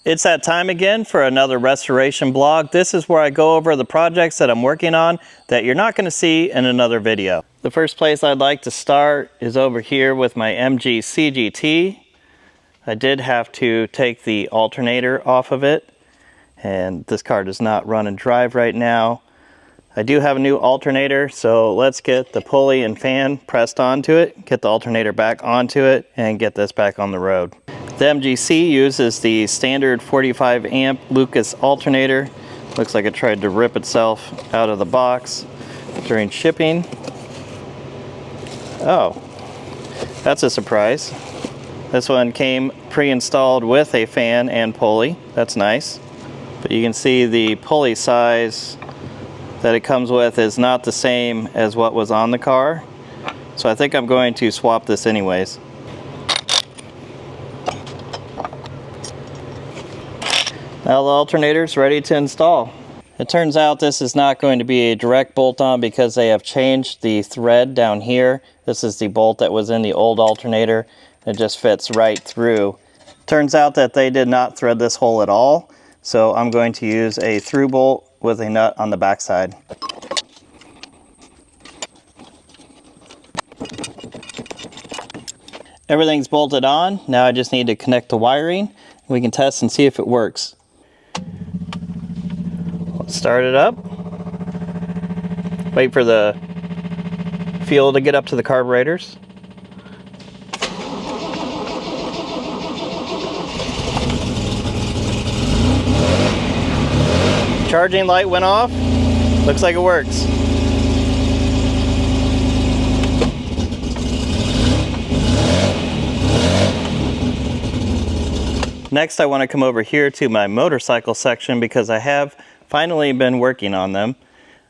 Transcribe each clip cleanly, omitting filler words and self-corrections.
It's that time again for another restoration blog. This is where I go over the projects that I'm working on that you're not going to see in another video. The first place I'd like to start is over here with my MG CGT. I did have to take the alternator off of it, and this car does not run and drive right now. I do have a new alternator, so let's get the pulley and fan pressed onto it, get the alternator back onto it, and get this back on the road. The MGC uses the standard 45 amp Lucas alternator. Looks like it tried to rip itself out of the box during shipping. Oh, that's a surprise. This one came pre-installed with a fan and pulley. That's nice. But you can see the pulley size that it comes with is not the same as what was on the car. So I think I'm going to swap this anyways. Now the alternator's ready to install. It turns out this is not going to be a direct bolt-on because they have changed the thread down here. This is the bolt that was in the old alternator. It just fits right through. Turns out that they did not thread this hole at all, so I'm going to use a through bolt with a nut on the backside. Everything's bolted on. Now I just need to connect the wiring. We can test and see if it works. Let's start it up. Wait for the fuel to get up to the carburetors. Charging light went off. Looks like it works. Next, I want to come over here to my motorcycle section because I have finally been working on them.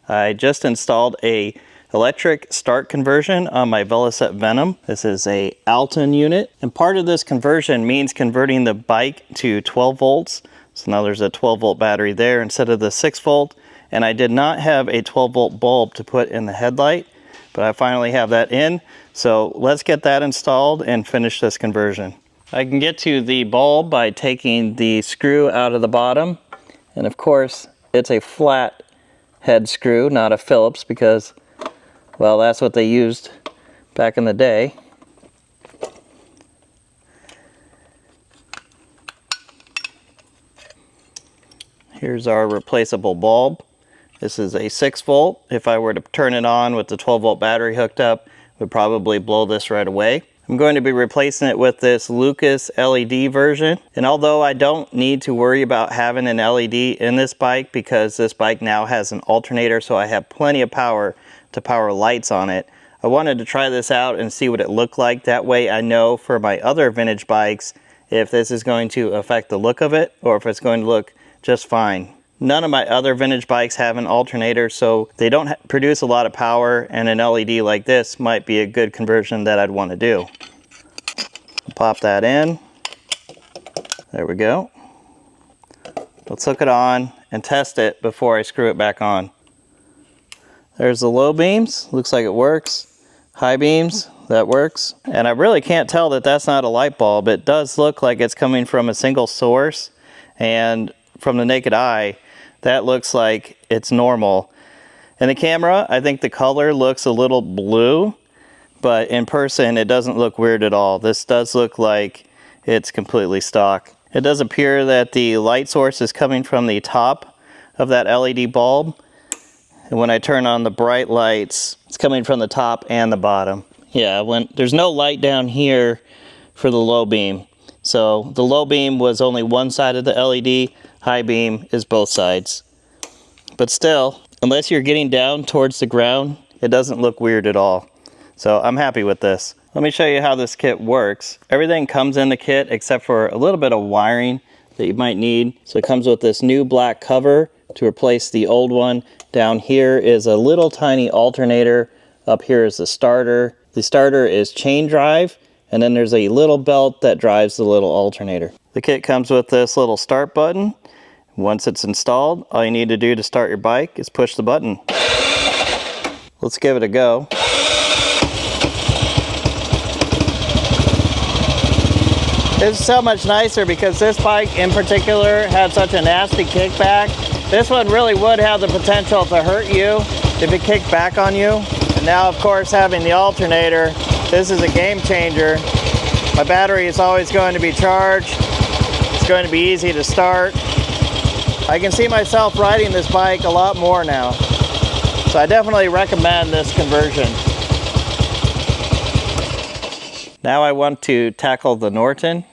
I just installed a electric start conversion on my Velocette Venom. This is a Alton unit, and part of this conversion means converting the bike to 12 volts. So now there's a 12 volt battery there instead of the 6 volt, and I did not have a 12 volt bulb to put in the headlight, but I finally have that in. So let's get that installed and finish this conversion. I can get to the bulb by taking the screw out of the bottom, and of course it's a flat head screw, not a Phillips, because, well, that's what they used back in the day. Here's our replaceable bulb. This is a 6 volt. If I were to turn it on with the 12 volt battery hooked up, it would probably blow this right away. I'm going to be replacing it with this Lucas LED version. And although I don't need to worry about having an LED in this bike because this bike now has an alternator, so I have plenty of power to power lights on it, I wanted to try this out and see what it looked like. That way I know for my other vintage bikes if this is going to affect the look of it or if it's going to look just fine. None of my other vintage bikes have an alternator, so they don't produce a lot of power, and an LED like this might be a good conversion that I'd want to do. Pop that in. There we go. Let's hook it on and test it before I screw it back on. There's the low beams. Looks like it works. High beams, that works. And I really can't tell that that's not a light bulb. It does look like it's coming from a single source, and from the naked eye, that looks like it's normal. In the camera, I think the color looks a little blue, but in person, it doesn't look weird at all. This does look like it's completely stock. It does appear that the light source is coming from the top of that LED bulb. And when I turn on the bright lights, it's coming from the top and the bottom. Yeah, there's no light down here for the low beam. So the low beam was only one side of the LED. High beam is both sides. But still, unless you're getting down towards the ground, it doesn't look weird at all. So I'm happy with this. Let me show you how this kit works. Everything comes in the kit except for a little bit of wiring that you might need. So it comes with this new black cover to replace the old one. Down here is a little tiny alternator. Up here is the starter. The starter is chain drive, and then there's a little belt that drives the little alternator. The kit comes with this little start button. Once it's installed, all you need to do to start your bike is push the button. Let's give it a go. This is so much nicer because this bike in particular had such a nasty kickback. This one really would have the potential to hurt you if it kicked back on you. And now, of course, having the alternator, this is a game changer. My battery is always going to be charged. It's going to be easy to start. I can see myself riding this bike a lot more now. So I definitely recommend this conversion. Now I want to tackle the Norton.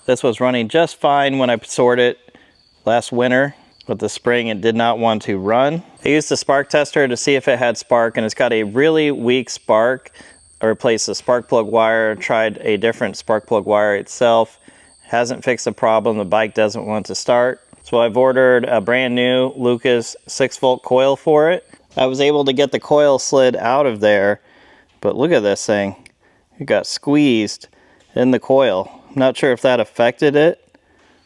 This was running just fine when I sorted it last winter. With the spring, it did not want to run. I used the spark tester to see if it had spark, and it's got a really weak spark. I replaced the spark plug wire, tried a different spark plug wire itself. Hasn't fixed the problem. The bike doesn't want to start. So I've ordered a brand new Lucas 6-volt coil for it. I was able to get the coil slid out of there, but look at this thing. It got squeezed in the coil. I'm not sure if that affected it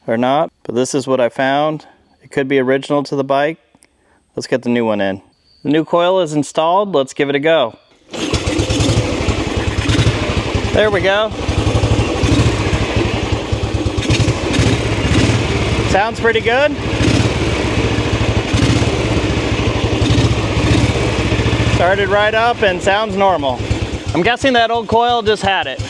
or not, but this is what I found. It could be original to the bike. Let's get the new one in. The new coil is installed. Let's give it a go. There we go. Sounds pretty good. Started right up and sounds normal. I'm guessing that old coil just had it.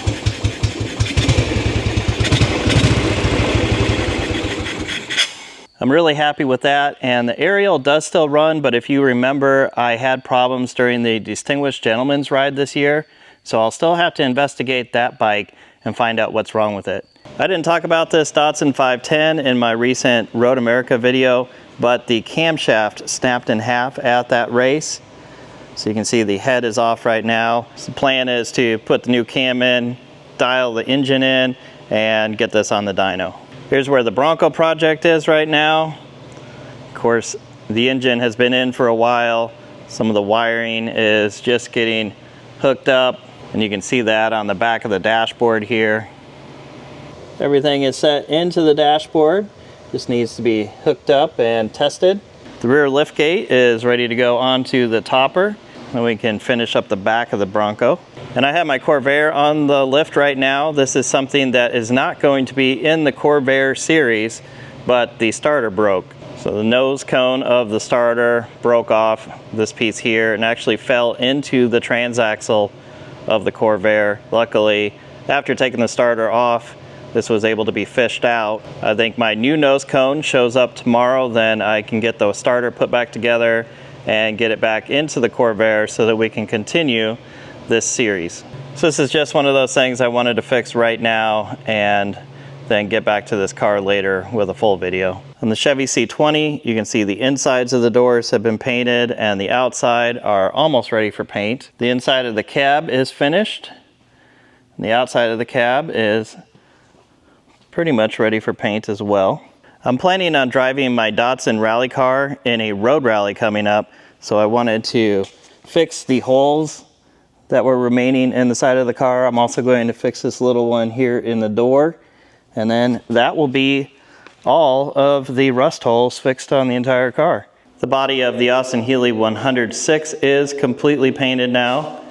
I'm really happy with that, and the Ariel does still run, but if you remember, I had problems during the Distinguished Gentleman's Ride this year, so I'll still have to investigate that bike and find out what's wrong with it. I didn't talk about this Datsun 510 in my recent Road America video, but the camshaft snapped in half at that race. So you can see the head is off right now. So the plan is to put the new cam in, dial the engine in, and get this on the dyno. Here's where the Bronco project is right now. Of course, the engine has been in for a while. Some of the wiring is just getting hooked up, and you can see that on the back of the dashboard here. Everything is set into the dashboard. Just needs to be hooked up and tested. The rear lift gate is ready to go onto the topper, and we can finish up the back of the Bronco. And I have my Corvair on the lift right now. This is something that is not going to be in the Corvair series, but the starter broke. So the nose cone of the starter broke off, this piece here, and actually fell into the transaxle of the Corvair. Luckily, after taking the starter off, this was able to be fished out. I think my new nose cone shows up tomorrow, then I can get the starter put back together and get it back into the Corvair so that we can continue this series. So this is just one of those things I wanted to fix right now and then get back to this car later with a full video. On the Chevy C20, you can see the insides of the doors have been painted and the outside are almost ready for paint. The inside of the cab is finished, and the outside of the cab is pretty much ready for paint as well. I'm planning on driving my Datsun rally car in a road rally coming up, so I wanted to fix the holes that were remaining in the side of the car. I'm also going to fix this little one here in the door, and then that will be all of the rust holes fixed on the entire car. The body of the Austin Healey 106 is completely painted now,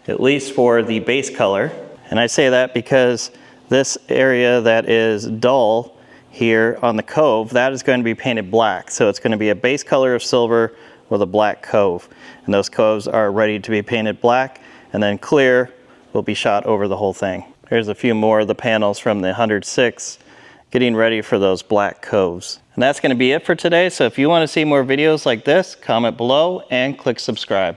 at least for the base color. And I say that because this area that is dull here on the cove, that is going to be painted black. So it's going to be a base color of silver with a black cove. And those coves are ready to be painted black, and then clear will be shot over the whole thing. There's a few more of the panels from the 106 getting ready for those black coves. And that's going to be it for today. So if you want to see more videos like this, comment below and click subscribe.